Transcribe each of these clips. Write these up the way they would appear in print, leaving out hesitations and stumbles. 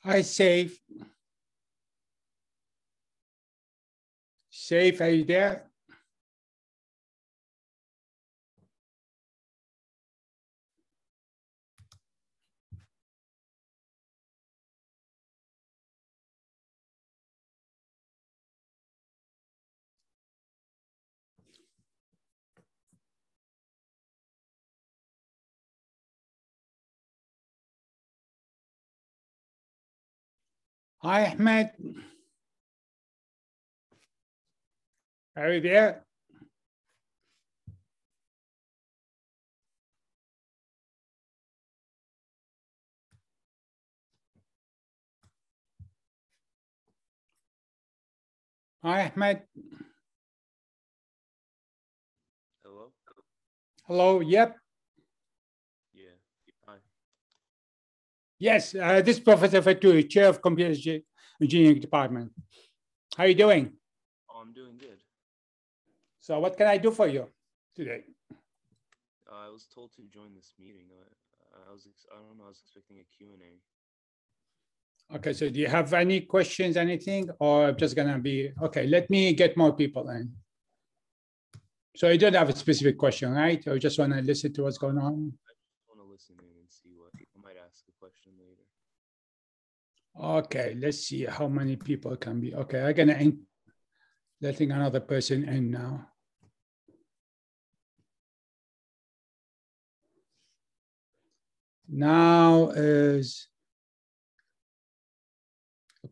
Hi, Safe. Safe, are you there? Hi, Ahmed. Are you there? Hi, Ahmed. Hello? Hello, yep. Yeah. Hi. Yes, this is Professor Fatui, Chair of Computer Engineering Department. How are you doing? Oh, I'm doing good. So what can I do for you today? I was told to join this meeting. I don't know, I was expecting a Q&A. Okay, so do you have any questions, anything, or just gonna be, okay, let me get more people in. So you don't have a specific question, right? Or you just wanna listen to what's going on? I just want to listen in and see what, I might ask a question later. Okay, let's see how many people can be. Okay, I'm gonna letting another person in now. Now is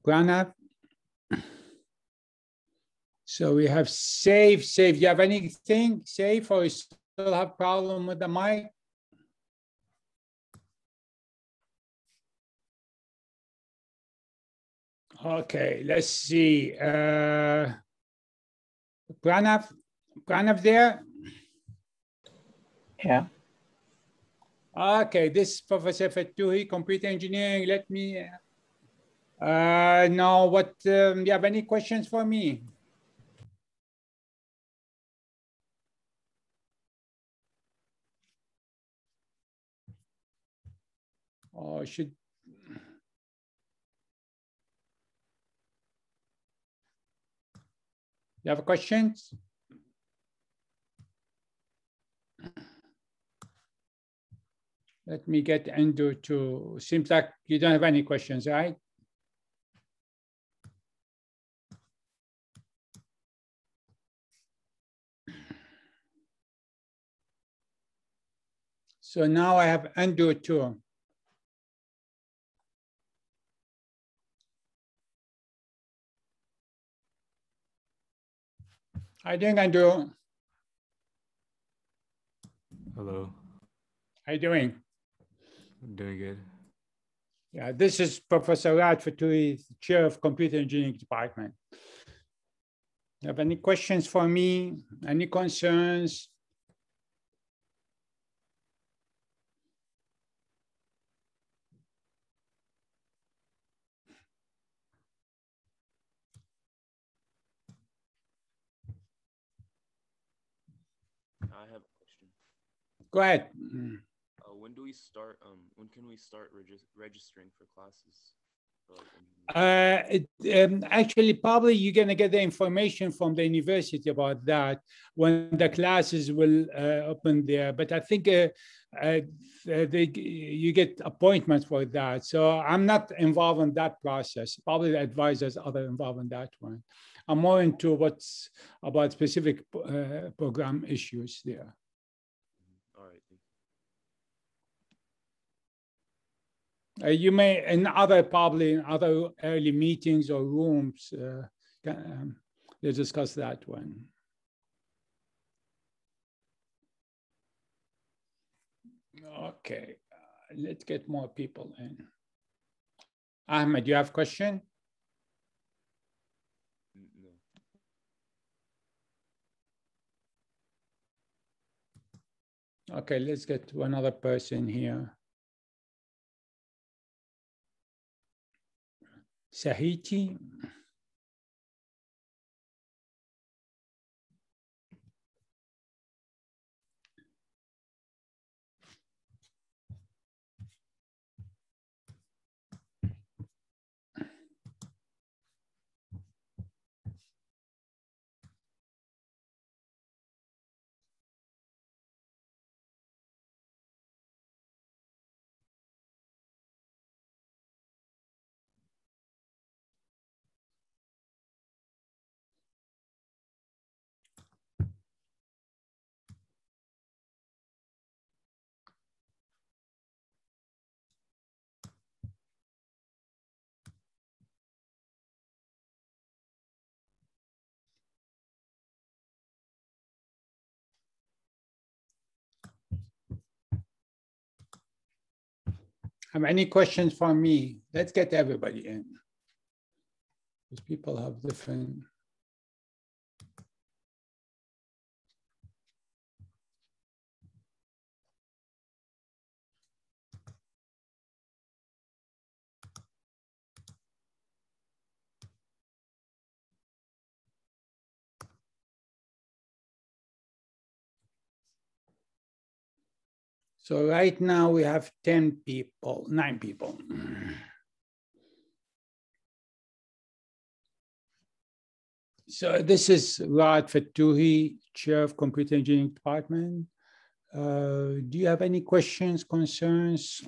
Pranav. So we have Safe. Do you have anything? Safe, or you still have problem with the mic? Okay, let's see. Pranav there? Yeah. Okay, this is Professor Fatui, Computer Engineering. Let me know what, you have any questions for me? Or should, you have questions? Let me get into to, seems like you don't have any questions, right? So now I have undo too. How you doing, Andrew? Hello. How you doing? I'm doing good. Yeah, this is Professor Rad Fatui, Chair of Computer Engineering Department. You have any questions for me? Any concerns? I have a question. Go ahead. When do we start? When can we start registering for classes? For, like, Actually, probably you're going to get the information from the university about that when the classes will open there. But I think you get appointments for that. So I'm not involved in that process. Probably the advisors are involved in that one. I'm more into what's about specific program issues there. All right. You may, in other, probably in other early meetings or rooms, let's discuss that one. Okay, let's get more people in. Ahmed, you have a question? No. Okay, let's get to another person here. Sahiti. Have any questions for me? Let's get everybody in. Because people have different. So right now we have 9 people. So this is Rad Fatouhi, Chair of Computer Engineering Department. Do you have any questions, concerns?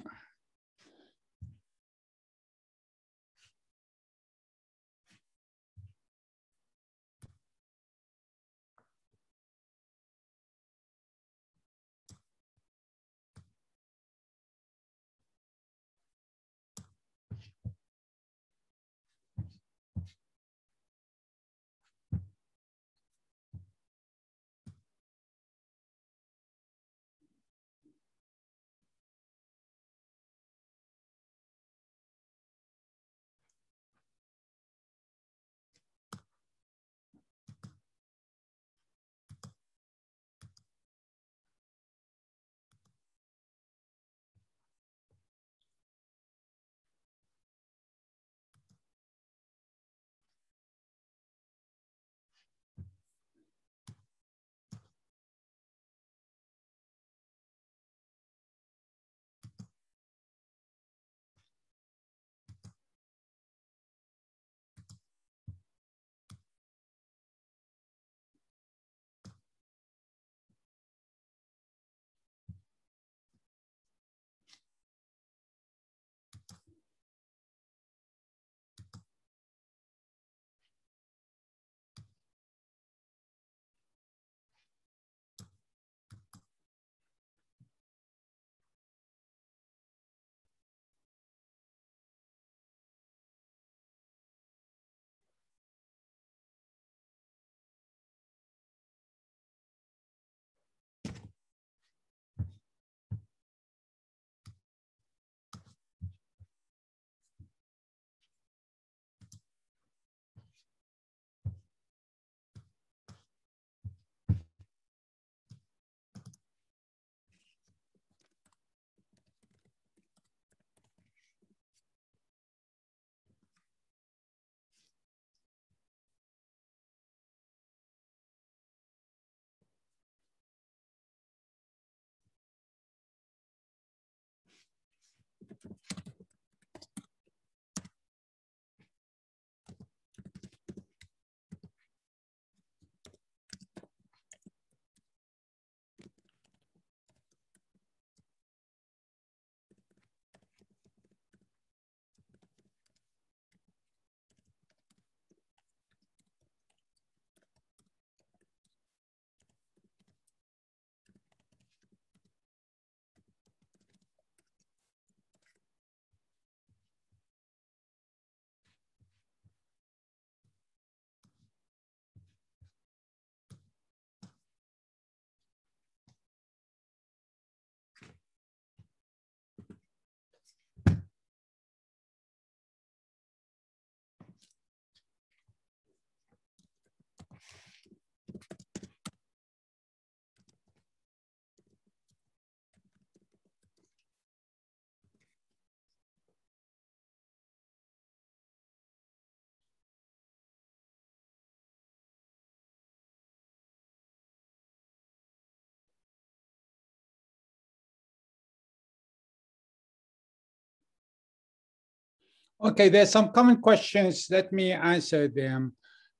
Okay, there's some common questions. Let me answer them.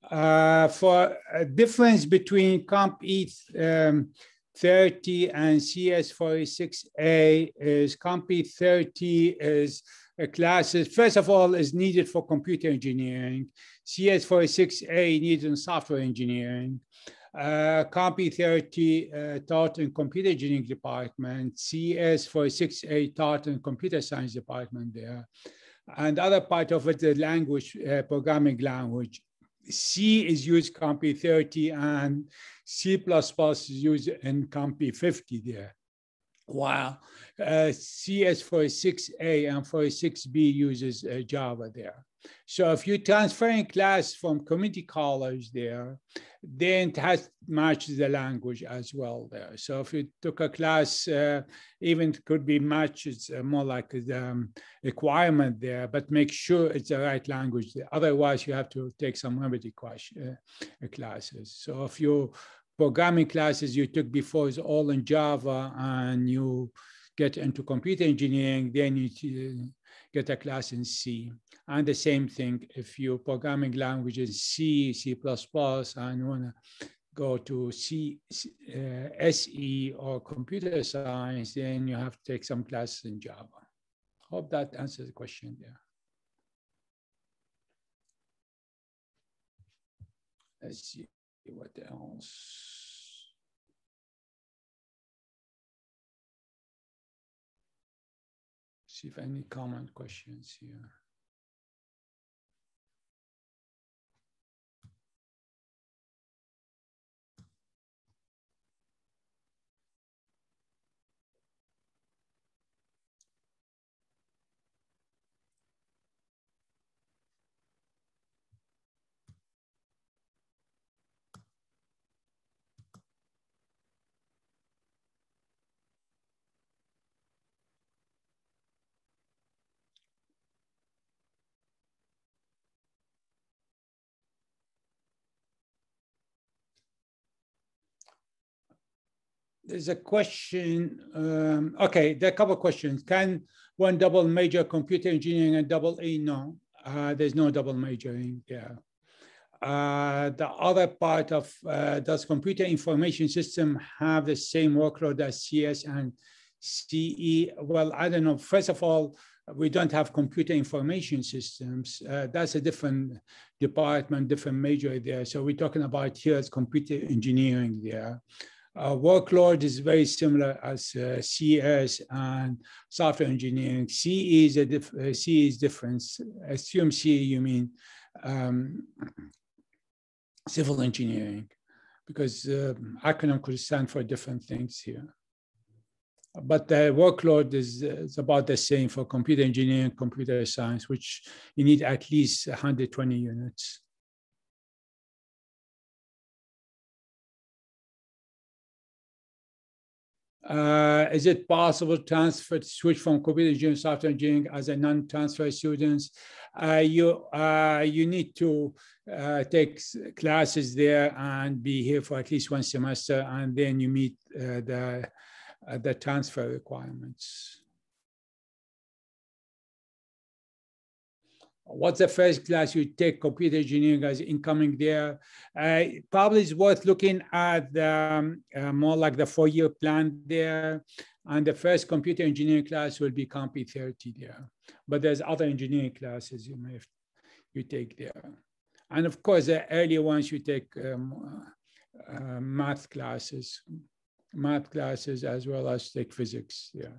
For a difference between Comp E30 and CS46A is Comp E30 is classes, first of all, is needed for computer engineering. CS46A needed in software engineering. Comp E30 taught in computer engineering department. CS46A taught in computer science department there. And the other part of it, the language, programming language. C is used Comp E30 and C++ is used in Comp E50 there. while CS for 6A and for 6B uses Java there. So if you transfer in class from community college there, then it has matches the language as well there. So if you took a class, even it could be matched, it's more like the requirement there, but make sure it's the right language. Otherwise, you have to take some remedy classes. So if your programming classes you took before is all in Java and you get into computer engineering, then you get a class in C. And the same thing, if your programming language is C, C++, and you want to go to SE or computer science, then you have to take some classes in Java. Hope that answers the question there. Let's see what else. See if any comment questions here. There's a question. Okay, there are a couple of questions. Can one double major computer engineering and double A? No, there's no double majoring there. The other part of, does computer information system have the same workload as CS and CE? Well, I don't know. First of all, we don't have computer information systems. That's a different department, different major there. So we're talking about here as computer engineering there. Workload is very similar as CS and software engineering. CE is different. Assume CE, you mean civil engineering, because acronym could stand for different things here. But the workload is about the same for computer engineering, computer science, which you need at least 120 units. Is it possible to switch from computer engineering to software engineering as a non-transfer students? You need to take classes there and be here for at least one semester, and then you meet the transfer requirements. What's the first class you take computer engineering as incoming there? Probably it's worth looking at the, more like the 4-year plan there. And the first computer engineering class will be Comp 30 there. But there's other engineering classes you take there. And of course, the earlier ones you take math classes as well as take physics, yeah.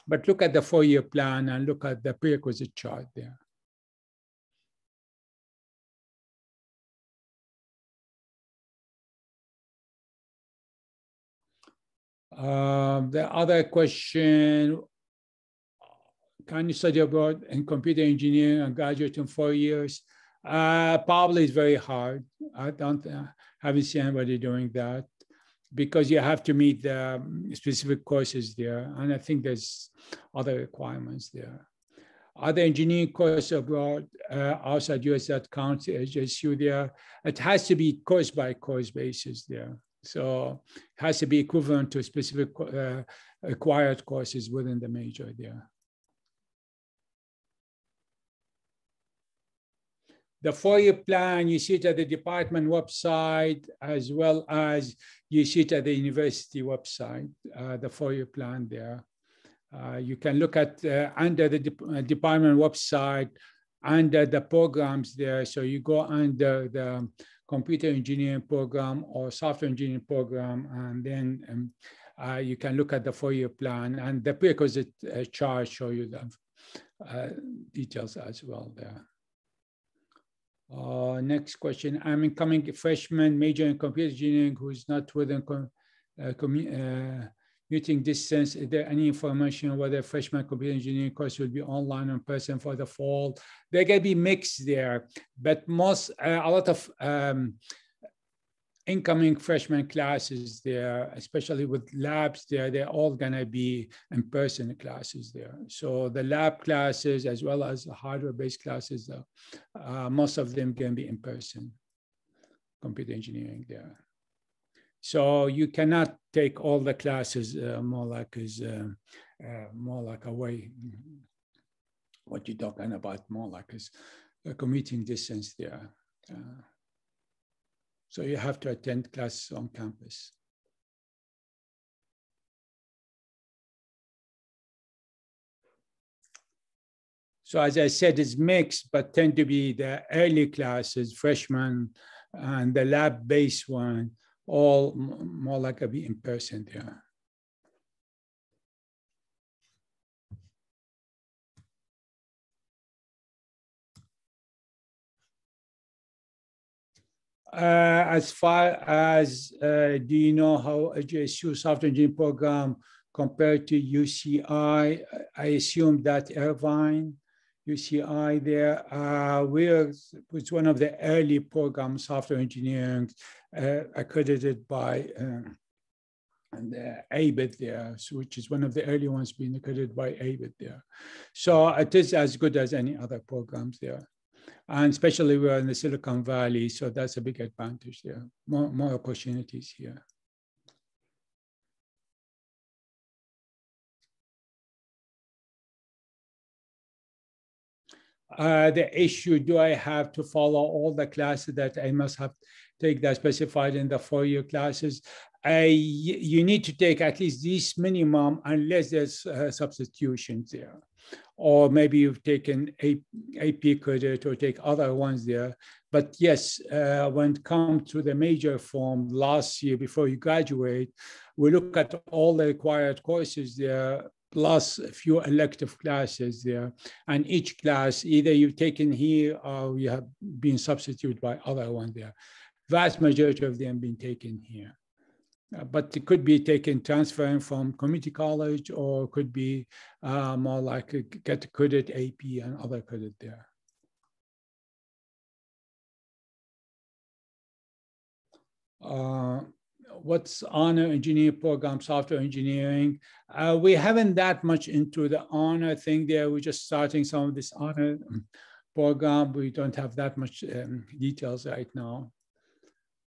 But look at the 4-year plan and look at the prerequisite chart there. The other question, can you study abroad in computer engineering and graduate in 4 years? Probably it's very hard. I haven't seen anybody doing that, because you have to meet the specific courses there. And I think there's other requirements there. Other engineering courses abroad outside US that count as HSU there. It has to be course by course basis there. So it has to be equivalent to specific required courses within the major there. The 4-year plan, you see it at the department website, as well as you see it at the university website, the 4-year plan there. You can look at under the department website, under the programs there. So you go under the computer engineering program or software engineering program, and then you can look at the 4-year plan, and the prerequisite chart show you the details as well there. Next question. I'm incoming freshman major in computer engineering who is not within Commuting distance, is there any information whether freshman computer engineering course will be online or in person for the fall? They're going to be mixed there, but a lot of incoming freshman classes there, especially with labs there, they're all going to be in-person classes there. So the lab classes, as well as the hardware-based classes, most of them can be in-person computer engineering there. So you cannot take all the classes more like a way, what you're talking about, more like is a commuting distance there. So you have to attend classes on campus. So as I said, it's mixed, but tend to be the early classes, freshmen, and the lab-based one, all more like a be in person there. As far as, do you know how a JSU software engineering program compared to UCI? I assume that Irvine, UCI there, was one of the early programs, software engineering, accredited by ABIT there, which is one of the early ones being accredited by ABIT there. So it is as good as any other programs there. And especially we're in the Silicon Valley, so that's a big advantage there, more opportunities here. The issue, do I have to follow all the classes that I must have take that specified in the 4-year classes? You need to take at least this minimum unless there's substitutions there. Or maybe you've taken AP credit or take other ones there. But yes, when it comes to the major form last year before you graduate, we look at all the required courses there, plus a few elective classes there. And each class, either you've taken here or you have been substituted by other one there. Vast majority of them been taken here. But it could be taken transferring from community college, or could be more like get credit AP and other credit there. What's honor engineering program, software engineering? We haven't that much into the honor thing there. We're just starting some of this honor program. We don't have that much details right now.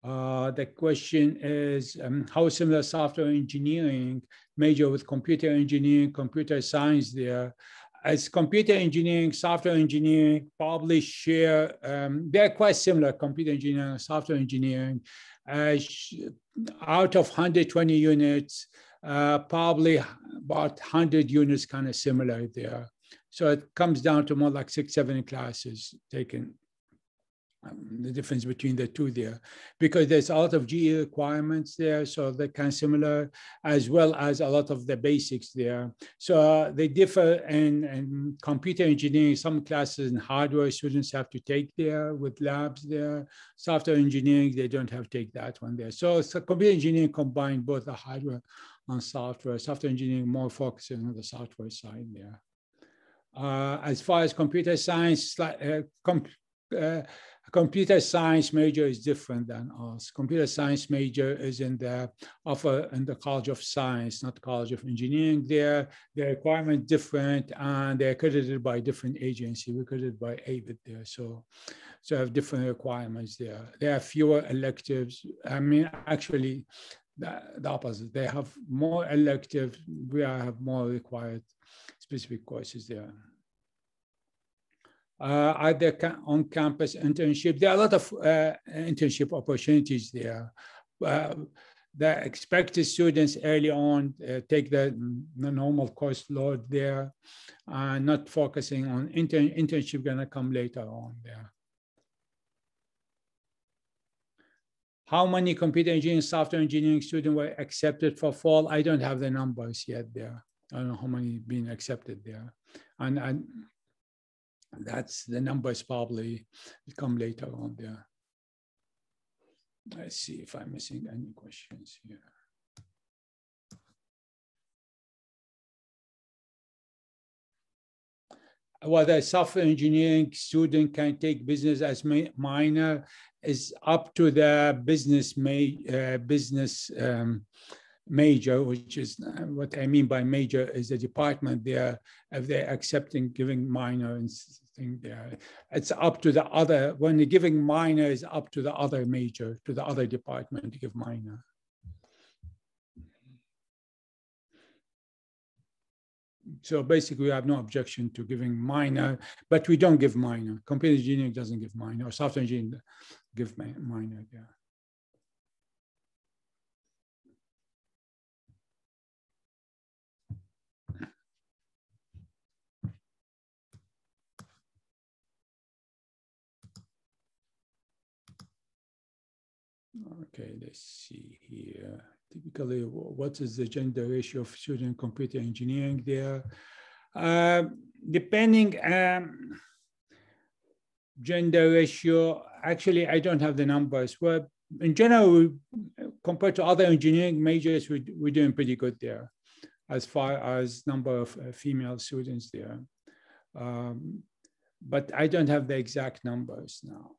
The question is, how similar software engineering major with computer engineering, computer science there? As computer engineering, software engineering probably share, they're quite similar, computer engineering and software engineering. Out of 120 units, probably about 100 units kind of similar there. So it comes down to more like 6, 7 classes taken. The difference between the two there, because there's a lot of GE requirements there, so they're kind of similar, as well as a lot of the basics there. So they differ in computer engineering. Some classes in hardware students have to take there with labs there. Software engineering, they don't have to take that one there. So computer engineering combine both the hardware and software. Software engineering more focusing on the software side there. As far as computer science, computer science major is different than us. Computer science major is in the College of Science, not College of Engineering there. The requirement different, and they're accredited by different agency. We're accredited by ABIT there. So have different requirements there. There are fewer electives. I mean, actually, the opposite. They have more electives. We have more required specific courses there. Are there on-campus internship? There are a lot of internship opportunities there. The expected students early on take the normal course load there, not focusing on internship gonna come later on there. How many computer engineering, software engineering students were accepted for fall? I don't have the numbers yet there. I don't know how many been accepted there. And that's the numbers probably will come later on there. Let's see if I'm missing any questions here. whether a software engineering student can take business as minor is up to the business major, which is what I mean by major is the department there, if they're accepting giving minor and thing there. It's up to the other, when you're giving minor is up to the other major, to the other department to give minor. So basically we have no objection to giving minor, but we don't give minor. Computer engineering doesn't give minor, or software engineering give minor, yeah. Okay, let's see here. Typically, what is the gender ratio of student computer engineering there? Depending gender ratio, actually, I don't have the numbers. Well, in general, compared to other engineering majors, we're doing pretty good there as far as number of female students there. But I don't have the exact numbers now.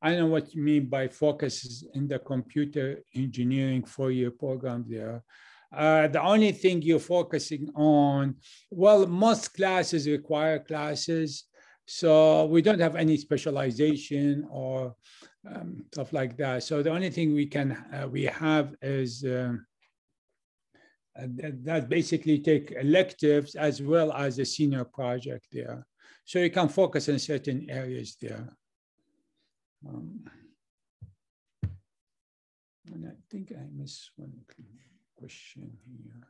I don't know what you mean by focuses in the computer engineering four-year program there. The only thing you're focusing on, well, most classes require classes, so we don't have any specialization or stuff like that. So the only thing we have is that basically take electives as well as a senior project there. So you can focus on certain areas there. And I think I missed one question here.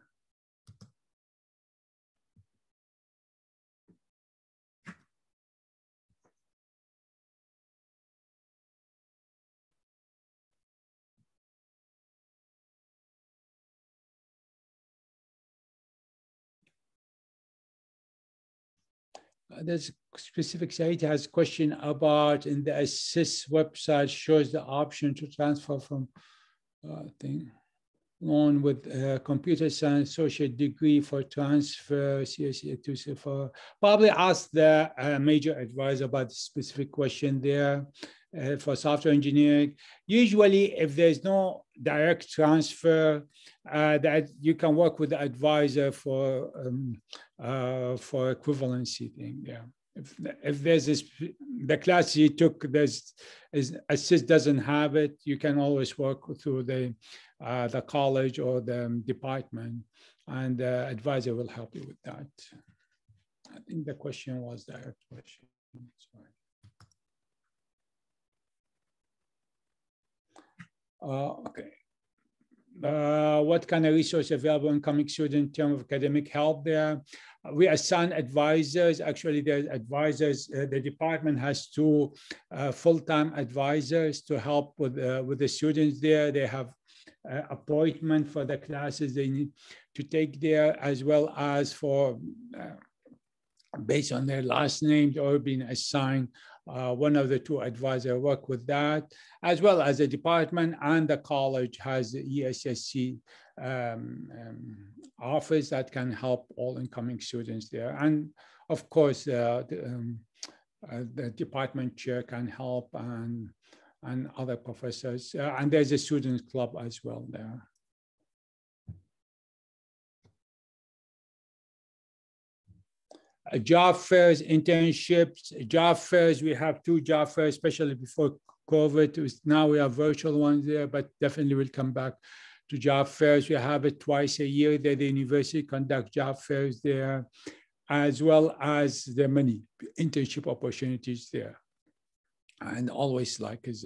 There's specific site has question about in the assist website shows the option to transfer from thing on with computer science associate degree for transfer CSE to for probably ask the major advisor about the specific question there for software engineering. Usually, if there's no direct transfer, that you can work with the advisor for equivalency thing. Yeah, if there's this, the class you took, assist doesn't have it, you can always work through the college or the department, and the advisor will help you with that. I think the question was direct question. Sorry. Okay. What kind of resource available incoming student in terms of academic help there? We assign advisors. Actually, there's advisors. The department has two full-time advisors to help with the students there. They have appointment for the classes they need to take there, as well as for based on their last names or being assigned. One of the two advisors work with that, as well as the department and the college has the ESSC office that can help all incoming students there. And of course, the department chair can help and other professors. And there's a student club as well there. Job fairs, internships, job fairs. We have two job fairs, especially before COVID. Now we have virtual ones there, but definitely we'll come back to job fairs. We have it twice a year that the university conduct job fairs there, as well as the many internship opportunities there. And always like as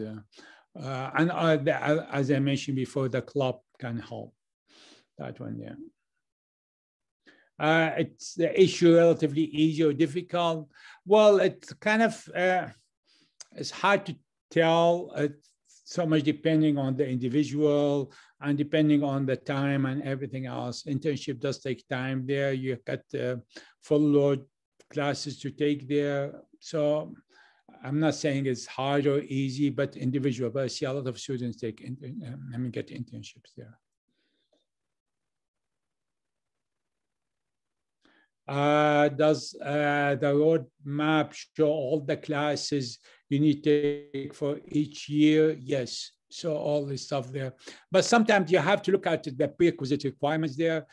I mentioned before, the club can help that one there. It's the issue relatively easy or difficult. Well, it's kind of, it's hard to tell. It's so much depending on the individual and depending on the time and everything else. Internship does take time there. You got full load classes to take there. So I'm not saying it's hard or easy, but individual. But I see a lot of students take, get internships there. Does the roadmap show all the classes you need to take for each year? Yes. So all this stuff there. But sometimes you have to look at the prerequisite requirements there.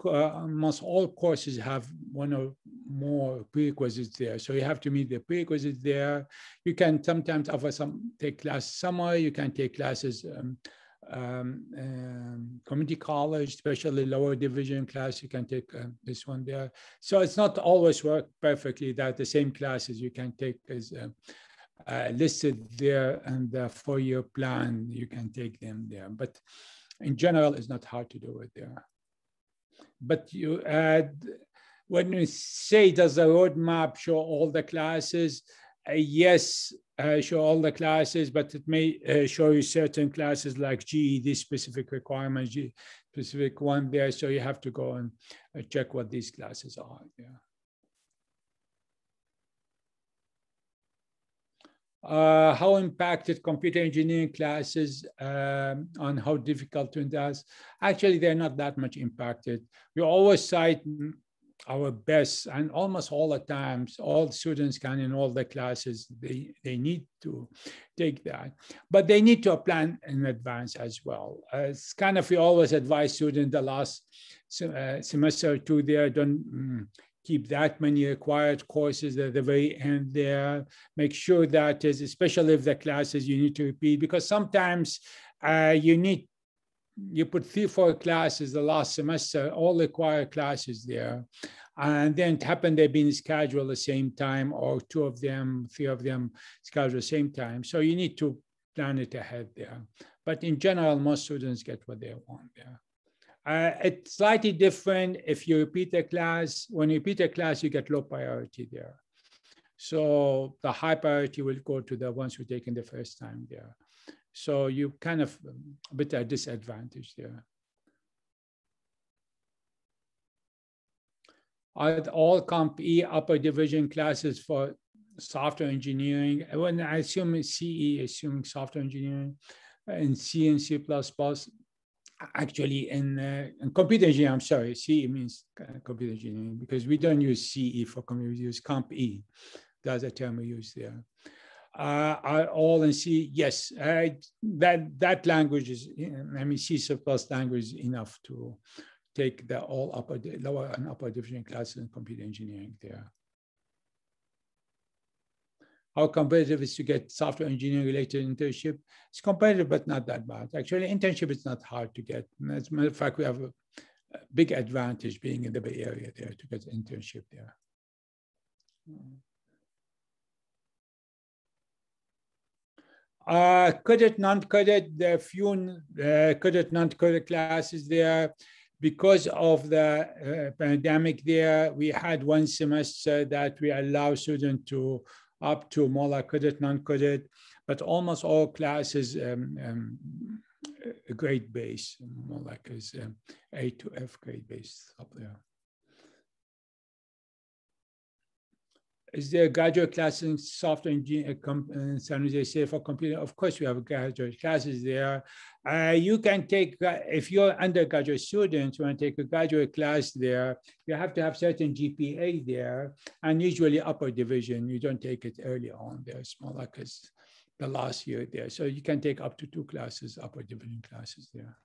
Almost all courses have one or more prerequisites there. So you have to meet the prerequisites there. You can sometimes offer take classes somewhere. You can take classes community college, especially lower division class, you can take this one there. So it's not always work perfectly that the same classes you can take is listed there, and the 4-year plan, you can take them there. But in general, it's not hard to do it there. But you when you say, does the roadmap show all the classes? Yes, show all the classes, but it may show you certain classes like GED specific requirements, specific one there. So you have to go and check what these classes are. Yeah. How impacted computer engineering classes on how difficult it is? Actually, they're not that much impacted. We always cite our best, and almost all the times, all students can in all the classes, they need to take that. But they need to plan in advance as well. It's kind of, we always advise students the last semester or two there, don't keep that many required courses at the very end there. Make sure that, especially if the classes you need to repeat, because sometimes you put 3-4 classes the last semester, all required classes there. And then it happened they've been scheduled at the same time, or 2 of them, 3 of them scheduled at the same time. So you need to plan it ahead there. But in general, most students get what they want there. It's slightly different if you repeat a class. When you repeat a class, you get low priority there. So the high priority will go to the ones who taken the first time there. So you kind of a bit at a disadvantage there. Are all Comp E upper division classes for software engineering? When I assume CE, assuming software engineering, and C and C++. Actually, in computer engineering, I'm sorry, CE means computer engineering, because we don't use CE for computer, we use Comp E. That's the term we use there. Are all in C? Yes, that language is, I mean, C++ language is enough to take the all lower and upper division classes in computer engineering there. How competitive is to get software engineering related internship? It's competitive, but not that bad. Actually, internship is not hard to get. As a matter of fact, we have a big advantage being in the Bay Area there to get an internship there. Credit, non-credit, there are few credit, non-credit classes there. Because of the pandemic there, we had one semester that we allow students to up to more like credit, non-credit, but almost all classes grade base, more like is A to F grade base up there. Is there a graduate class in software engineering in San Jose State for computer? Of course, we have graduate classes there. You can take, if you're undergraduate students, you want to take a graduate class there, you have to have certain GPA there, and usually upper division. You don't take it early on there. It's more like it's the last year there. So you can take up to 2 classes, upper division classes there.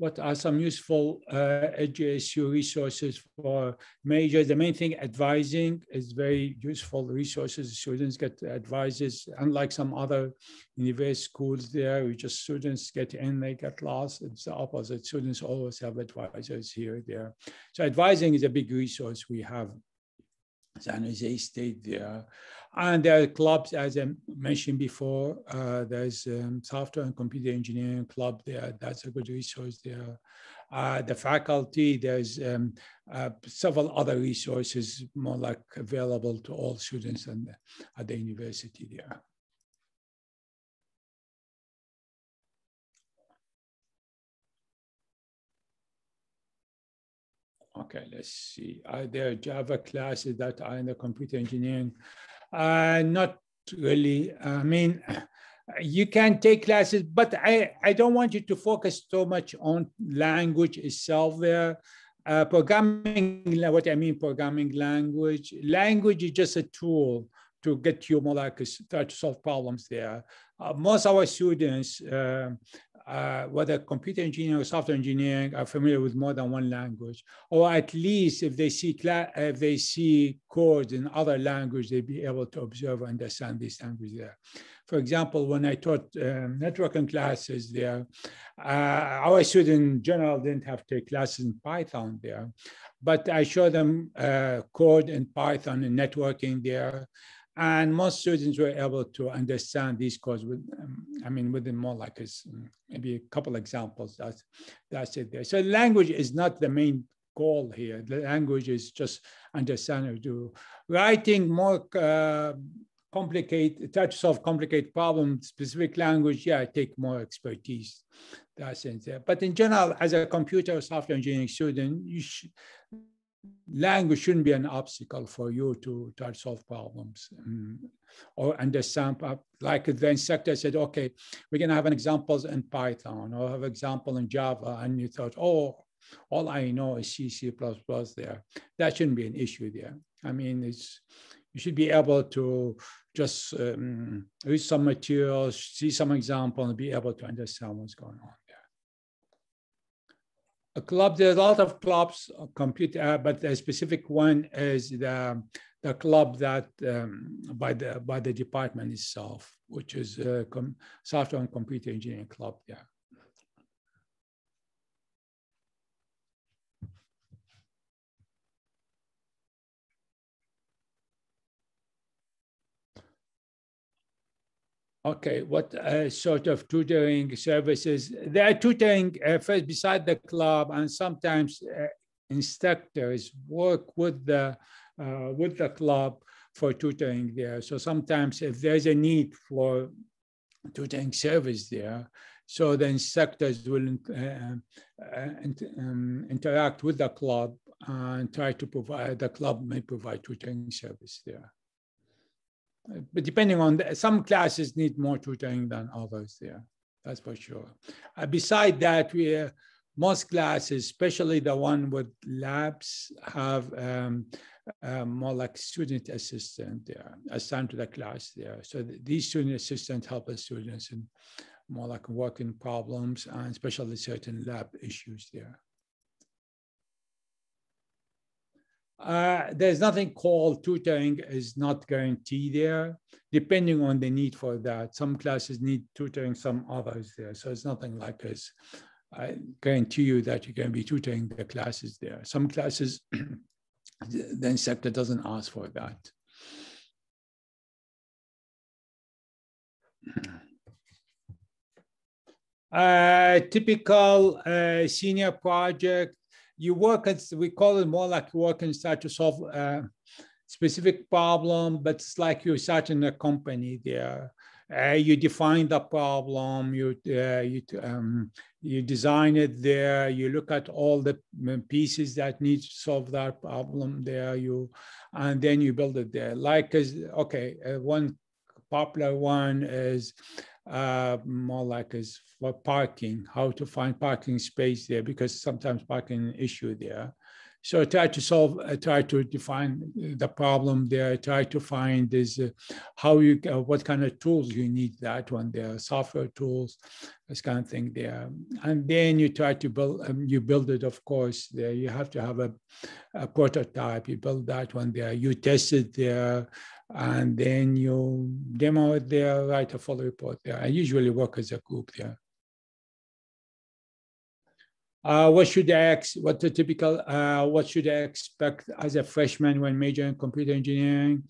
What are some useful EduSU resources for majors? The main thing, advising is very useful resources. Students get advices, unlike some other university schools there, we just students get in, they get lost. It's the opposite. Students always have advisors here, there. So advising is a big resource we have. San Jose State there. And there are clubs, as I mentioned before, there's software and computer engineering club there. That's a good resource there. The faculty, there's several other resources more like available to all students at the university there. Okay, let's see. Are there Java classes that are in the computer engineering? Not really. I mean, You can take classes, but I don't want you to focus so much on language itself there. Programming, what I mean programming language is just a tool to get you more like start to solve problems there. Most of our students, whether computer engineering or software engineering, are familiar with more than one language, or at least if they see codes in other language, they'll be able to observe and understand this language there. For example, when I taught networking classes there, our students in general didn't have to take classes in Python there, but I showed them code in Python and networking there. And most students were able to understand these codes with, within more like maybe a couple examples. That's it there. So language is not the main goal here. The language is just understanding. Do writing more complicated, try to solve complicated problems, specific language, yeah, take more expertise. That's in there. But in general, as a computer or software engineering student, language shouldn't be an obstacle for you to try to solve problems or understand. Like the instructor said, okay, we're going to have an examples in Python or have an example in Java, and you thought, oh, all I know is C, C++ there. That shouldn't be an issue there. I mean, you should be able to just read some materials, see some example, and be able to understand what's going on. A club, there's a lot of clubs, but the specific one is the club that by the department itself, which is Software and Computer Engineering Club. Yeah. Okay, what sort of tutoring services? There are tutoring first beside the club, and sometimes instructors work with the club for tutoring there. So sometimes if there's a need for tutoring service there, so the instructors will interact with the club and try to provide, the club may provide tutoring service there. But depending on some classes need more tutoring than others there, that's for sure. Beside that, most classes, especially the one with labs, have more like student assistant there, assigned to the class there. So these student assistants help the students in more like working problems and especially certain lab issues there. There's nothing called tutoring is not guaranteed there, depending on the need for that. Some classes need tutoring, some others there. So it's nothing like this. I guarantee you that you're going to be tutoring the classes there. Some classes, the instructor doesn't ask for that. Typical senior project. You work, we call it more like work and start to solve a specific problem, but it's like you start in a company there. You define the problem, you design it there, you look at all the pieces that need to solve that problem there, and then you build it there. Like, one popular one is more like is for parking, how to find parking space there, because sometimes parking is an issue there. So try to solve, try to define the problem there, try to find is what kind of tools you need that one there, software tools, this kind of thing there. And then you try to build, you build it, of course, there. You have to have a prototype, you build that one there, you test it there, and then you demo it there, write a full report there. I usually work as a group there. What should I expect as a freshman when majoring in computer engineering?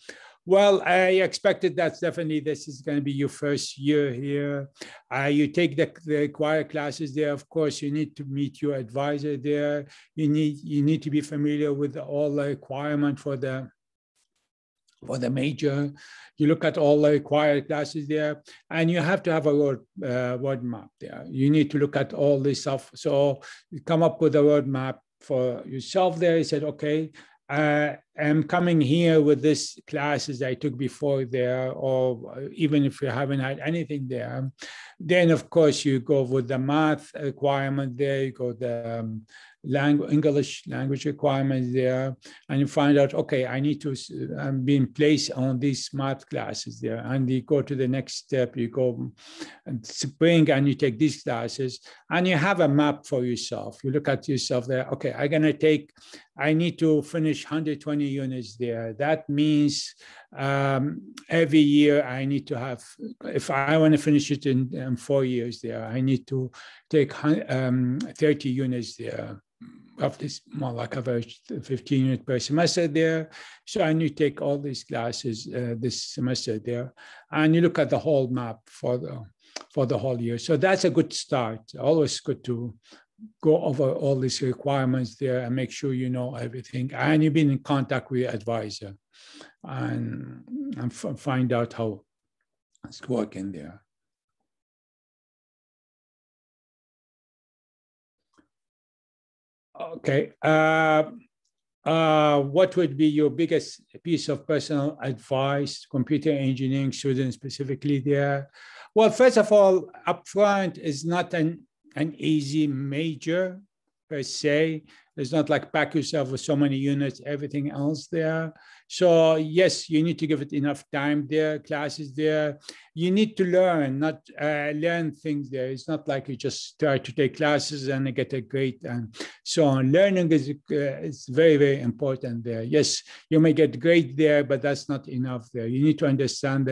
Well, I expected that definitely this is going to be your first year here. You take the required classes there. Of course, you need to meet your advisor there. You need to be familiar with all the requirements for the major. You look at all the required classes there, and you have to have a roadmap there. You need to look at all this stuff. So you come up with a roadmap for yourself there. You said, okay, I'm coming here with this classes I took before there, or even if you haven't had anything there, then of course you go with the math requirement there, you go the English language requirements there, and you find out, okay, I need to, I'm being placed on these math classes there, and you go to the next step, you go in spring and you take these classes, and you have a map for yourself. You look at yourself there, okay, I need to finish 120 units there. That means every year I need to have, if I want to finish it in 4 years there, I need to take 30 units there. Of this, more like average 15 units per semester there. So I need to take all these classes this semester there. And you look at the whole map for the whole year. So that's a good start. Always good to go over all these requirements there and make sure you know everything. And you've been in contact with your advisor and find out how it's working there. Okay. What would be your biggest piece of personal advice, computer engineering students specifically there? Well, first of all, upfront is not an easy major per se. It's not like pack yourself with so many units, everything else there. So yes, you need to give it enough time there, classes there. You need to learn, not learn things there. It's not like you just try to take classes and get a grade and so on. Learning is very, very important there. Yes, you may get grade there, but that's not enough there. You need to understand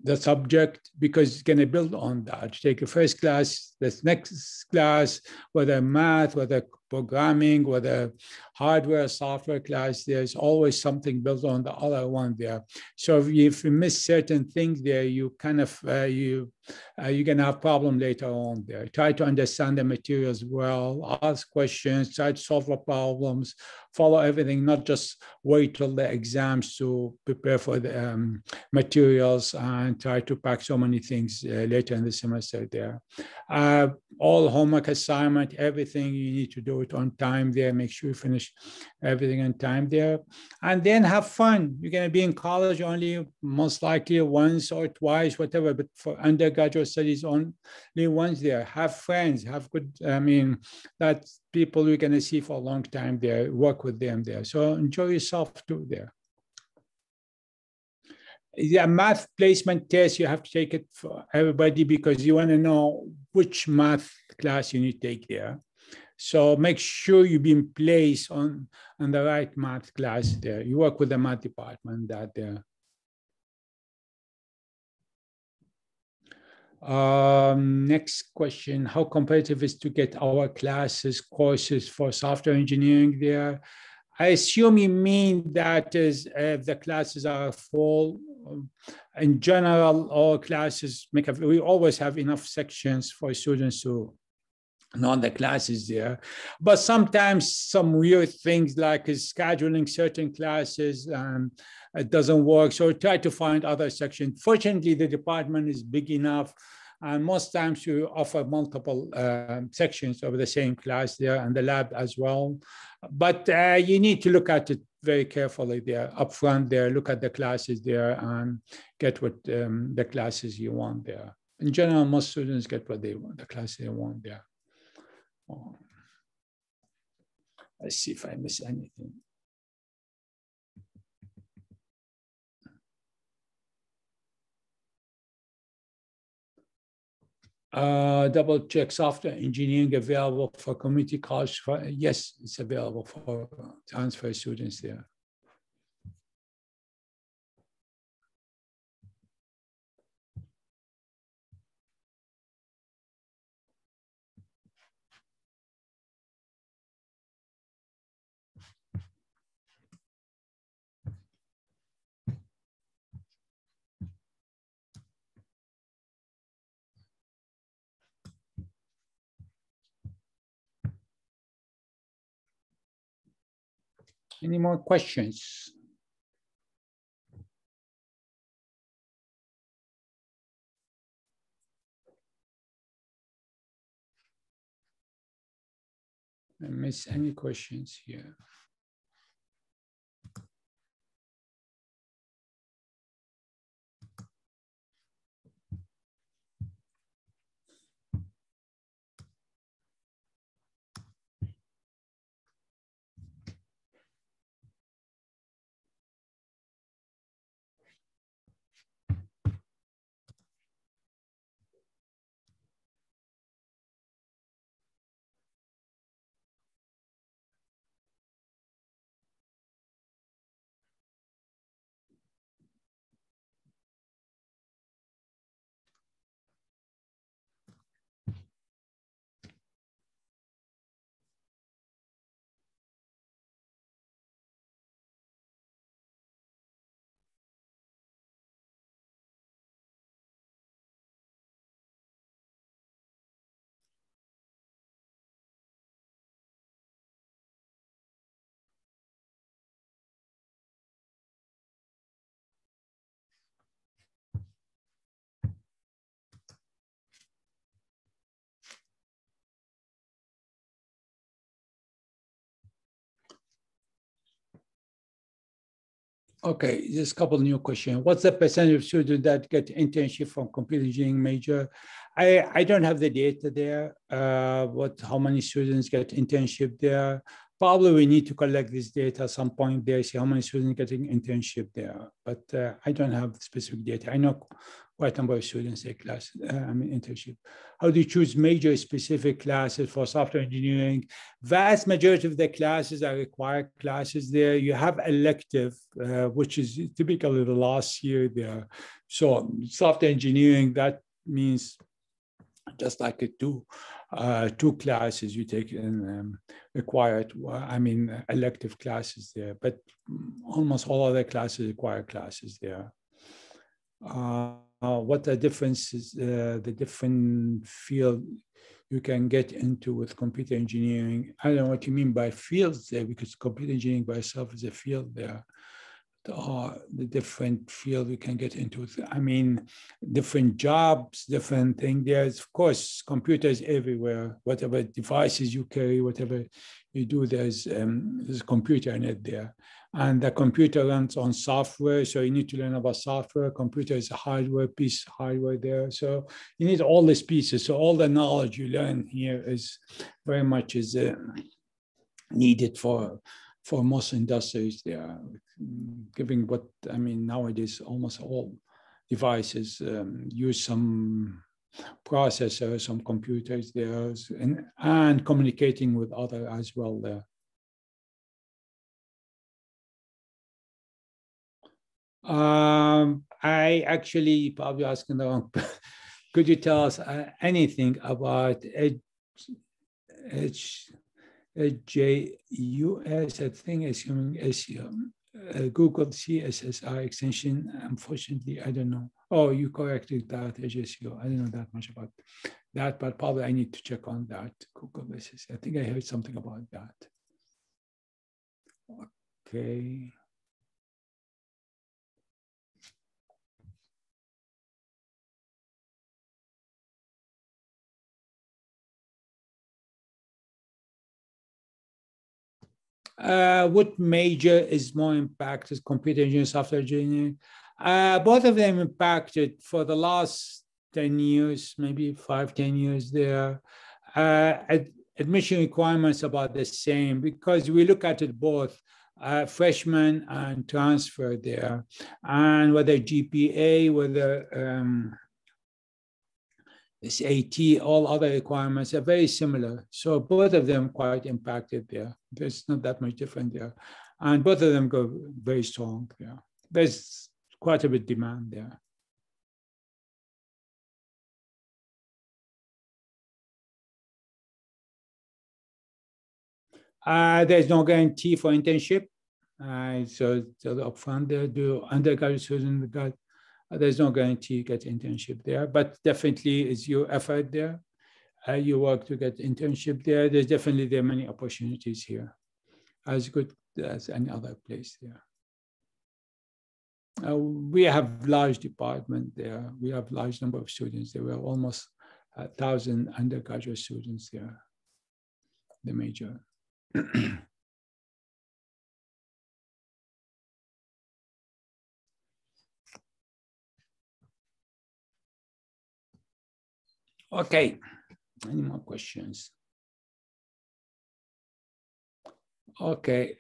the subject, because it's going to build on that. Take a first class, the next class, whether math, whether programming, whether hardware, software class, there's always something built on the other one there. So if you miss certain things there, you kind of, you're going to have problem later on there. Try to understand the materials well, ask questions, try to solve the problems, follow everything, not just wait till the exams to prepare for the materials and try to pack so many things later in the semester there. All homework assignment, everything, you need to do it on time there. Make sure you finish everything on time there. And then have fun. You're going to be in college only most likely once or twice, whatever. But for undergraduate studies, only once there. Have friends, have good, that's people you're going to see for a long time there. Work with them there. So enjoy yourself too there. Yeah, math placement test, you have to take it for everybody because you want to know which math class you need to take there. So make sure you've been placed on the right math class there. You work with the math department that there. Next question, how competitive is to get our classes, courses for software engineering there? I assume you mean that is if the classes are full. In general, all classes we always have enough sections for students to know the classes there. But sometimes some weird things like scheduling certain classes it doesn't work. So try to find other sections. Fortunately, the department is big enough. And most times you offer multiple sections of the same class there and the lab as well. But you need to look at it very carefully there, upfront there, look at the classes there and get what the classes you want there. In general, most students get what they want, the classes they want there. Oh. Let's see if I miss anything. Double check software engineering available for community college. Yes, it's available for transfer students there. Any more questions? I miss any questions here? Okay, just a couple of new questions. What's the percentage of students that get internship from computer engineering major? I don't have the data there. How many students get internship there? Probably we need to collect this data at some point there, see how many students getting internship there. But I don't have specific data. I know quite a number of students take class, internship. How do you choose major specific classes for software engineering? Vast majority of the classes are required classes there. You have elective, which is typically the last year there. So software engineering, that means just like two classes you take in required, elective classes there, but almost all other classes require classes there. What the differences, the different field you can get into with computer engineering. I don't know what you mean by fields there, because computer engineering by itself is a field there. The different field we can get into. I mean, different jobs, different things. There's, of course, computers everywhere. Whatever devices you carry, whatever you do, there's a computer in it there. And the computer runs on software, so you need to learn about software. Computer is a hardware piece, hardware there. So you need all these pieces. So all the knowledge you learn here is very much needed for most industries there, giving what, I mean, nowadays almost all devices use some processors, some computers there, and communicating with other as well there. I actually probably asking the wrong. Could you tell us anything about JUS? I think assuming Google CSSI extension. Unfortunately, I don't know. Oh, you corrected that, HSU. I don't know that much about that, but probably I need to check on that. Google SSI. I think I heard something about that. Okay. What major is more impacted, computer engineering, software engineering? Both of them impacted for the last 10 years, maybe 5-10 years there. Admission requirements about the same, because we look at it both freshman and transfer there, and whether GPA, whether SAT, all other requirements are very similar. So both of them quite impacted there. There's not that much different there. And both of them go very strong there. There's quite a bit demand there. There's no guarantee for internship. So upfront there, do undergraduate students, there's no guarantee you get internship there, but definitely is your effort there. You work to get internship there. There are many opportunities here, as good as any other place there. We have large department there. We have large number of students there. We have almost 1,000 undergraduate students there, the major. Okay, any more questions? Okay,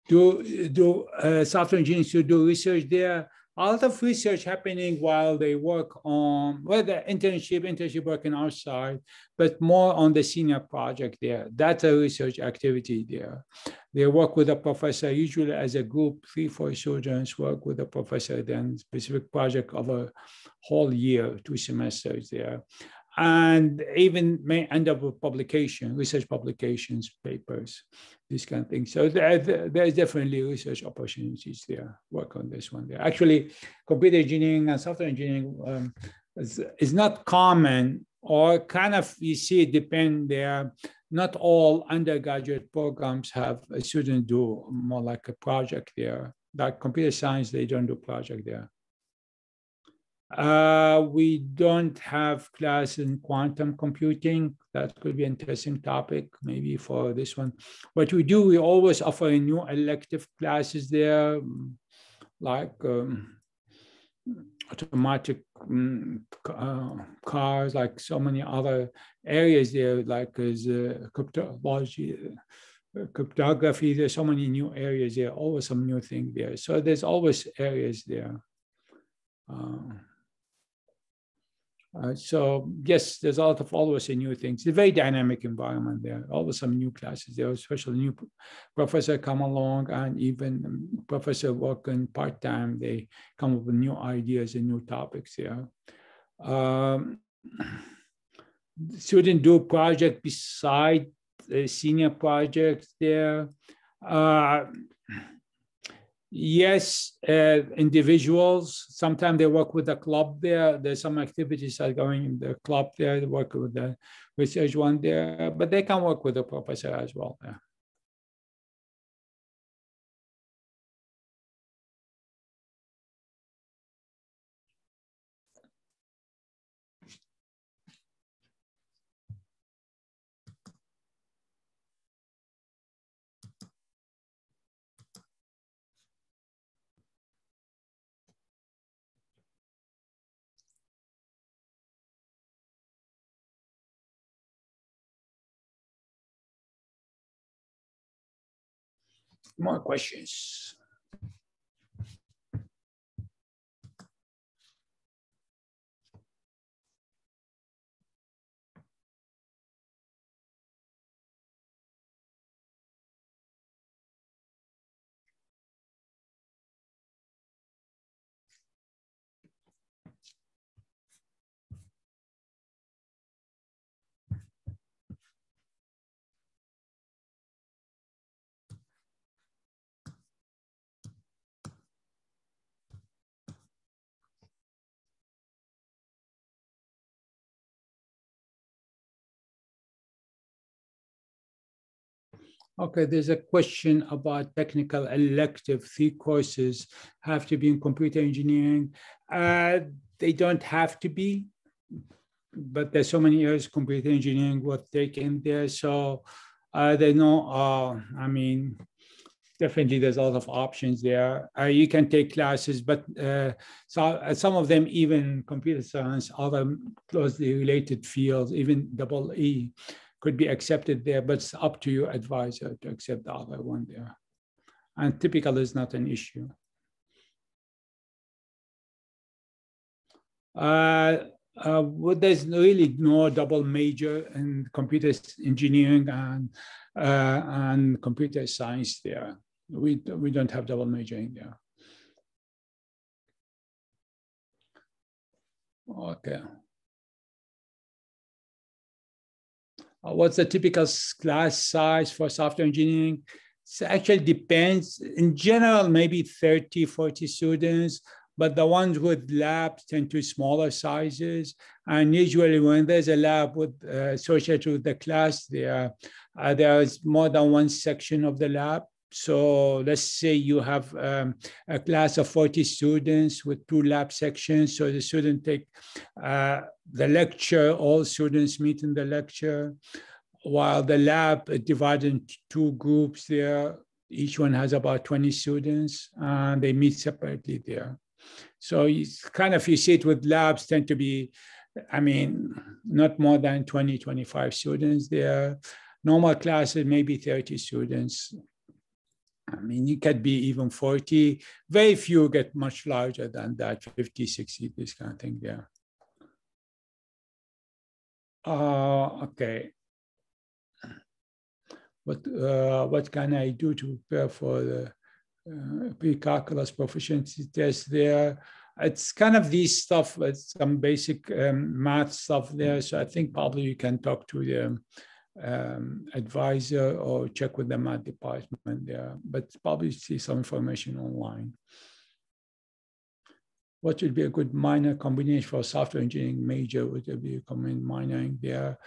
do software engineers should do research there? A lot of research happening while they work on, well, the internship working outside, but more on the senior project there. That's a research activity there. They work with a professor, usually as a group, 3-4 students work with a professor, then specific project of a whole year, 2 semesters there. And even may end up with publication, research publications, papers, this kind of thing. So there's definitely research opportunities there, work on this one there. Actually, computer engineering and software engineering is not common, or kind of, you see it depend there. Not all undergraduate programs have a student do more like a project there. Like computer science, they don't do project there. We don't have class in quantum computing. That could be an interesting topic maybe for this one. But we always offer new elective classes there, like automatic cars, like so many other areas there, like cryptography. There's so many new areas there, always some new thing there. So there's always areas there. So yes, there's a lot of always new things. It's a very dynamic environment there. Always some new classes there, especially new professor come along, and even professor working part-time, they come up with new ideas and new topics there. Students do project beside the senior projects there. Yes, individuals, sometimes they work with the club there. There's some activities that are going in the club there. They work with the research one there, but they can work with the professor as well. Yeah. More questions? Okay, there's a question about technical elective. 3 courses have to be in computer engineering. They don't have to be, but there's so many years computer engineering was taken there. So they know, I mean, definitely there's a lot of options there. You can take classes, but some of them, even computer science, other closely related fields, even EE, could be accepted there, but it's up to your advisor to accept the other one there. And typical is not an issue. There's really no double major in computer engineering and computer science there. We don't have double majoring there. Okay. What's the typical class size for software engineering? It actually depends. In general, maybe 30, 40 students, but the ones with labs tend to smaller sizes. And usually when there's a lab with associated with the class, there is more than one section of the lab. So let's say you have a class of 40 students with 2 lab sections. So the student take the lecture, all students meet in the lecture, while the lab is divided into 2 groups there. Each one has about 20 students, and they meet separately there. So it's kind of, you see it with labs tend to be, I mean, not more than 20, 25 students there. Normal classes, maybe 30 students. I mean, it could be even 40. Very few get much larger than that, 50, 60, this kind of thing there. Okay. What can I do to prepare for the Precalculus proficiency test there? It's kind of these stuff, it's some basic math stuff there. So I think probably you can talk to the advisor or check with the math department there, but probably see some information online. What would be a good minor combination for software engineering major? Would there be a common minoring there?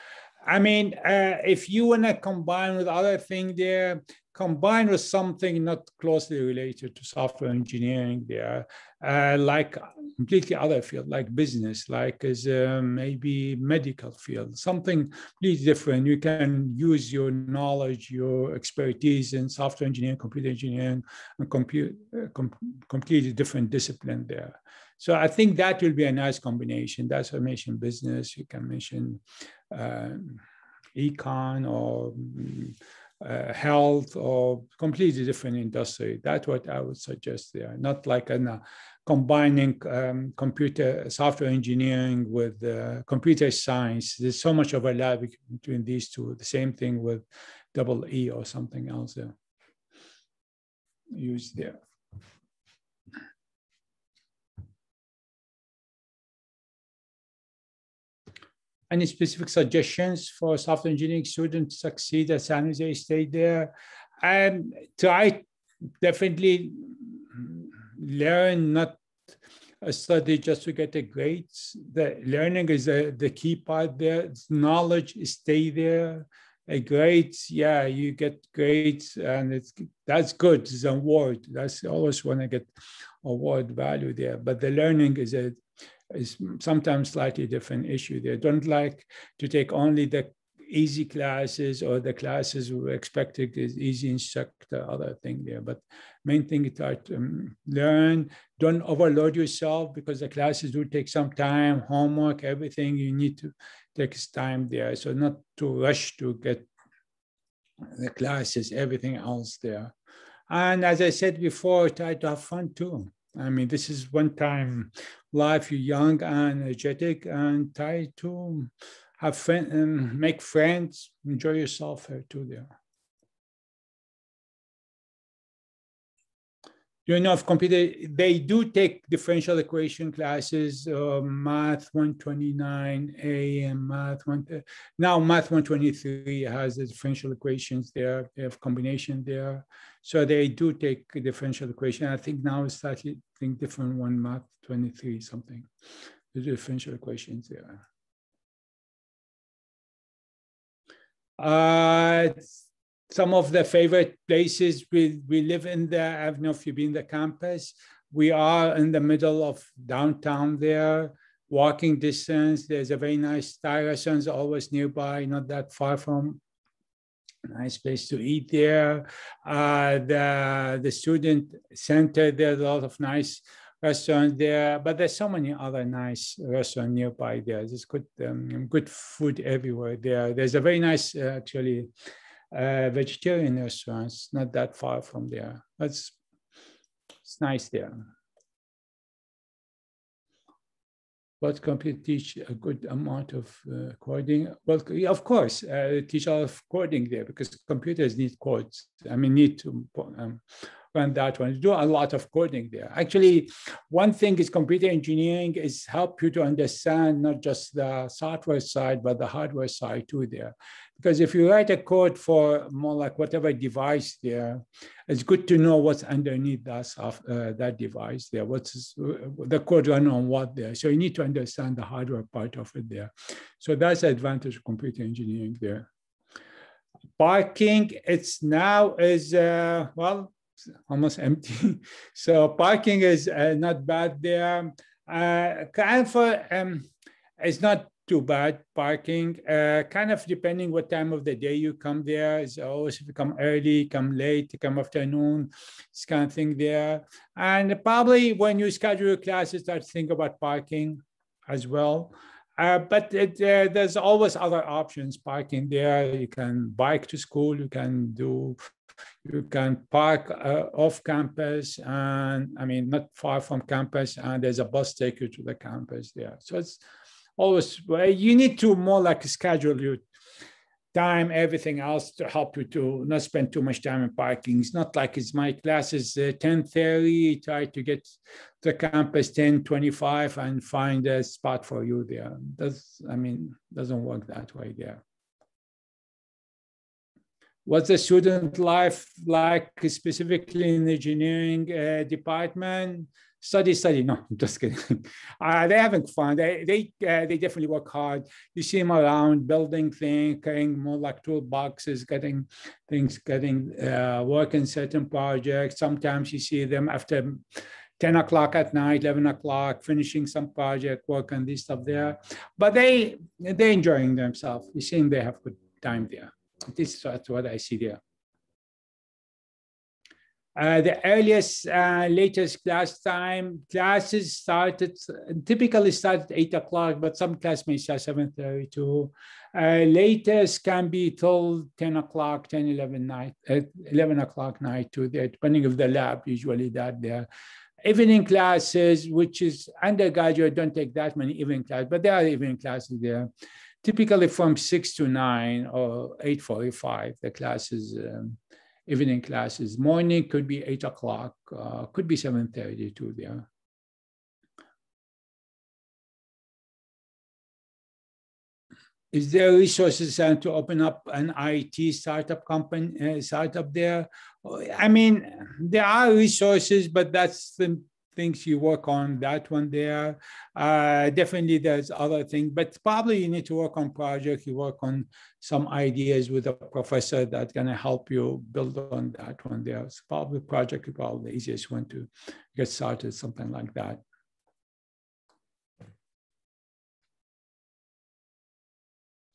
I mean, if you want to combine with other thing there, combine with something not closely related to software engineering there, like completely other field, like business, like is maybe medical field, something completely different. You can use your knowledge, your expertise in software engineering, computer engineering, and completely different discipline there. So I think that will be a nice combination. That's why I mentioned business. You can mention econ or health or completely different industry. That's what I would suggest there. Not like combining computer software engineering with computer science. There's so much overlap between these two. The same thing with double E or something else there. Used there. Any specific suggestions for software engineering students to succeed at San Jose State there? And try definitely learn, not study just to get the grades. The learning is the key part there. Knowledge stay there. Grades, yeah, you get grades, and that's good. It's an award. That's always want to get award value there. But the learning is sometimes slightly different issue. They don't like to take only the easy classes or the classes we expected is easy and check the other thing there. But main thing is try to learn. Don't overload yourself because the classes do take some time, homework, everything. You need to take time there. So not to rush to get the classes, everything else there. And as I said before, try to have fun too. I mean, this is one time life, you're young and energetic, and try to have fun and make friends, enjoy yourself here too there. You know, of computer, they do take differential equation classes, math 129A and math 1. Now math 123 has the differential equations there. They have combination there. So they do take a differential equation. I think now it's slightly different one, math 23 something. The differential equations there. Some of the favorite places we live in there. I don't know if you've been in the campus. We are in the middle of downtown there, walking distance. There's a very nice Thai restaurant always nearby, not that far from. Nice place to eat there. The student center, there's a lot of nice restaurants there, but there's so many other nice restaurants nearby there. There's good food everywhere there. There's a very nice, actually, vegetarian restaurants not that far from there. It's nice there. But computer teach a good amount of coding. Well, of course, teach a lot of coding there because computers need codes. I mean, need to run that one. Do a lot of coding there. Actually, one thing is computer engineering is help you to understand not just the software side, but the hardware side too there. Because if you write a code for more like whatever device there, it's good to know what's underneath that device there. What's the code run on what there. So you need to understand the hardware part of it there. So that's the advantage of computer engineering there. Parking, it's now is, well, almost empty. So parking is not bad there. Kind of, it's not too bad parking. Kind of depending what time of the day you come there. It's always if you come early, come late, come afternoon, this kind of thing there. And probably when you schedule your classes, start to think about parking as well. But there's always other options parking there. You can bike to school. You can park off campus, and I mean not far from campus, and there's a bus take you to the campus there. So it's always, you need to more like schedule your time, everything else to help you to not spend too much time in parking. It's not like it's my class is 10:30, try to get to campus 10:25 and find a spot for you there. Doesn't work that way there. What's the student life like specifically in the engineering department? Study. No, I'm just kidding. They're having fun. They definitely work hard. You see them around building things, carrying more like toolboxes, getting work in certain projects. Sometimes you see them after 10 o'clock at night, 11 o'clock, finishing some project, work on this stuff there. But they're enjoying themselves. You seem they have good time there. This is what I see there. The earliest, latest class time, classes typically start at 8 o'clock, but some class may start 7:30 too. Latest can be till 10 o'clock, 10, 11 night, 11 o'clock night too, depending on the lab, usually that there. Evening classes, which is undergraduate, don't take that many evening classes, but there are evening classes there. Typically from 6 to 9 or 8:45, the classes, evening classes. Morning could be 8 o'clock, could be 7:30 too there. Is there resources to open up an IT startup company, startup there? I mean, there are resources, but that's the things you work on, that one there. Definitely there's other things, but probably you need to work on projects, you work on some ideas with a professor that's gonna help you build on that one there. It's probably project is probably the easiest one to get started, something like that.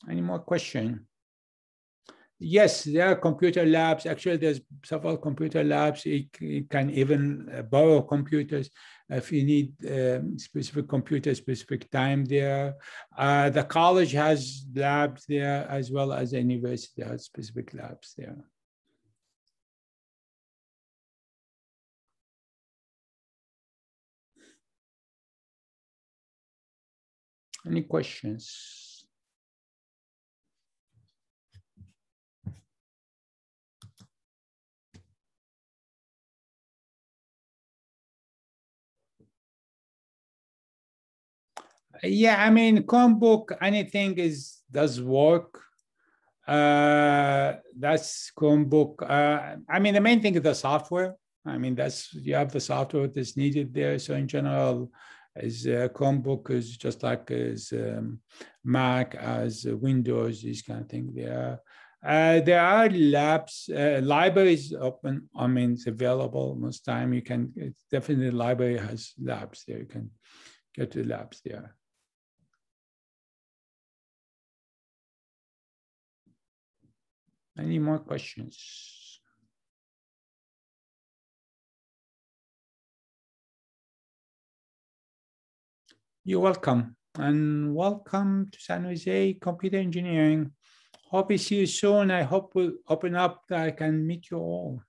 Any more questions? Yes, there are computer labs. Actually, there's several computer labs. You can even borrow computers if you need specific computer, specific time there. The college has labs there as well as the university has specific labs there. Any questions? Yeah, I mean, Chromebook, anything does work. That's Chromebook. I mean, the main thing is the software. I mean, you have the software that's needed there. So in general, as Chromebook is just like as Mac, as Windows, these kind of things there. There are labs, libraries open. I mean, it's available most time. You can, definitely the library has labs there. You can get to the labs there. Any more questions? You're welcome. And welcome to San Jose Computer Engineering. Hope to see you soon. I hope we'll open up that I can meet you all.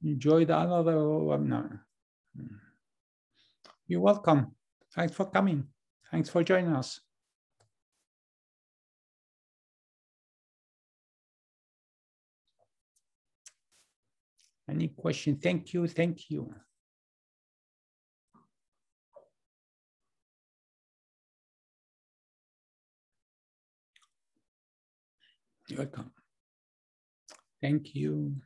Enjoy the other webinar. You're welcome. Thanks for coming. Thanks for joining us. Any question? Thank you. Thank you. You're welcome. Thank you.